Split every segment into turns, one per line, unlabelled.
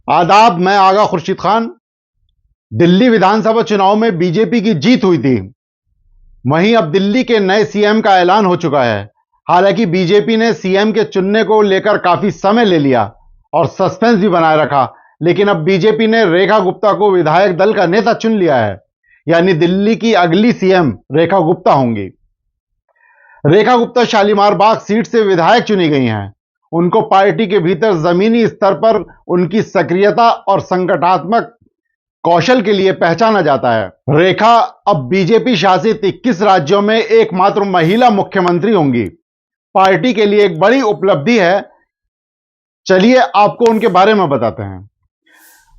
आदाब, मैं आगा खुर्शीद खान। दिल्ली विधानसभा चुनाव में बीजेपी की जीत हुई थी। वहीं अब दिल्ली के नए सीएम का ऐलान हो चुका है। हालांकि बीजेपी ने सीएम के चुनने को लेकर काफी समय ले लिया और सस्पेंस भी बनाए रखा, लेकिन अब बीजेपी ने रेखा गुप्ता को विधायक दल का नेता चुन लिया है। यानी दिल्ली की अगली सीएम रेखा गुप्ता होंगी। रेखा गुप्ता शालीमार बाग सीट से विधायक चुनी गई हैं। उनको पार्टी के भीतर जमीनी स्तर पर उनकी सक्रियता और संगठनात्मक कौशल के लिए पहचाना जाता है। रेखा अब बीजेपी शासित 21 राज्यों में एकमात्र महिला मुख्यमंत्री होंगी। पार्टी के लिए एक बड़ी उपलब्धि है। चलिए आपको उनके बारे में बताते हैं।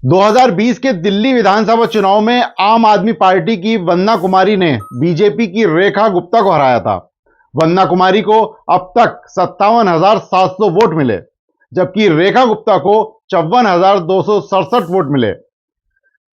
2020 के दिल्ली विधानसभा चुनाव में आम आदमी पार्टी की वंदना कुमारी ने बीजेपी की रेखा गुप्ता को हराया था। वंदना कुमारी को अब तक 57,700 वोट मिले, जबकि रेखा गुप्ता को 54,267 वोट मिले।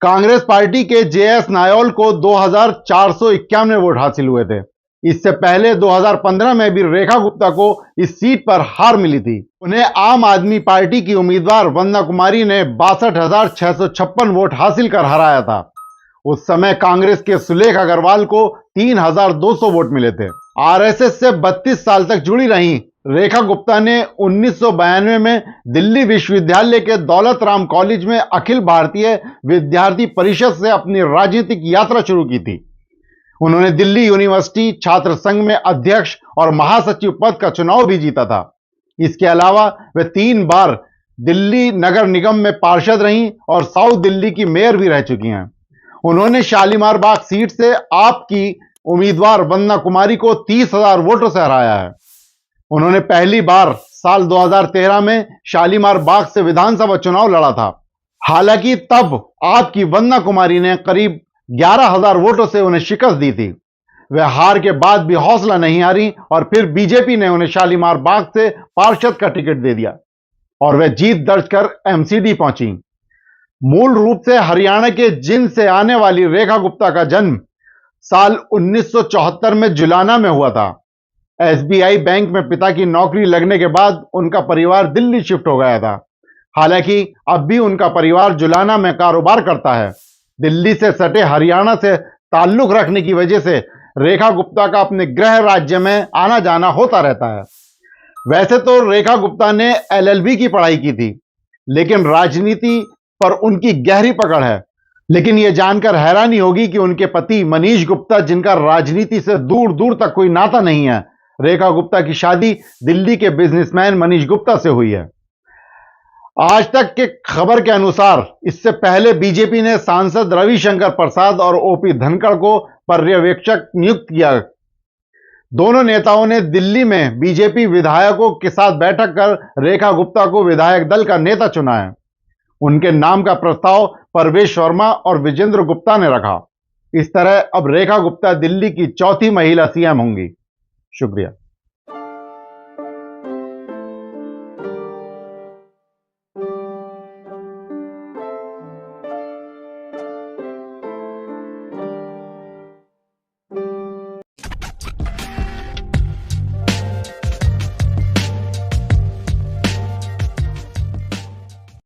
कांग्रेस पार्टी के जेएस नायोल को 2,451 वोट हासिल हुए थे। इससे पहले 2015 में भी रेखा गुप्ता को इस सीट पर हार मिली थी। उन्हें आम आदमी पार्टी की उम्मीदवार वंदना कुमारी ने 62,656 वोट हासिल कर हराया था। उस समय कांग्रेस के सुलेख अग्रवाल को 3,200 वोट मिले थे। आरएसएस से 32 साल तक जुड़ी रही रेखा गुप्ता ने 1992 में दिल्ली विश्वविद्यालय के दौलत राम कॉलेज में अखिल भारतीय विद्यार्थी परिषद से अपनी राजनीतिक यात्रा शुरू की थी। उन्होंने दिल्ली यूनिवर्सिटी छात्र संघ में अध्यक्ष और महासचिव पद का चुनाव भी जीता था। इसके अलावा वे 3 बार दिल्ली नगर निगम में पार्षद रहीं और साउथ दिल्ली की मेयर भी रह चुकी हैं। उन्होंने शालीमार बाग सीट से आप की उम्मीदवार वंदना कुमारी को 30,000 वोटों से हराया है। उन्होंने पहली बार साल 2013 में शालीमार बाग से विधानसभा चुनाव लड़ा था। हालांकि तब आपकी वंदना कुमारी ने करीब 11,000 वोटों से उन्हें शिकस्त दी थी। वे हार के बाद भी हौसला नहीं हारी और फिर बीजेपी ने उन्हें शालीमार बाग से पार्षद का टिकट दे दिया और वे जीत दर्ज कर एमसीडी पहुंची। मूल रूप से हरियाणा के जिंद से आने वाली रेखा गुप्ता का जन्म साल 1974 में जुलाना में हुआ था। एसबीआई बैंक में पिता की नौकरी लगने के बाद उनका परिवार दिल्ली शिफ्ट हो गया था। हालांकि अब भी उनका परिवार जुलाना में कारोबार करता है। दिल्ली से सटे हरियाणा से ताल्लुक रखने की वजह से रेखा गुप्ता का अपने गृह राज्य में आना जाना होता रहता है। वैसे तो रेखा गुप्ता ने एलएलबी की पढ़ाई की थी, लेकिन राजनीति पर उनकी गहरी पकड़ है। लेकिन यह जानकर हैरानी होगी कि उनके पति मनीष गुप्ता, जिनका राजनीति से दूर दूर तक कोई नाता नहीं है, रेखा गुप्ता की शादी दिल्ली के बिजनेसमैन मनीष गुप्ता से हुई है। आज तक के खबर के अनुसार इससे पहले बीजेपी ने सांसद रविशंकर प्रसाद और ओपी धनखड़ को पर्यवेक्षक नियुक्त किया। दोनों नेताओं ने दिल्ली में बीजेपी विधायकों के साथ बैठक कर रेखा गुप्ता को विधायक दल का नेता चुना है। उनके नाम का प्रस्ताव परवेश वर्मा और विजेंद्र गुप्ता ने रखा। इस तरह अब रेखा गुप्ता दिल्ली की चौथी महिला सीएम होंगी। शुक्रिया।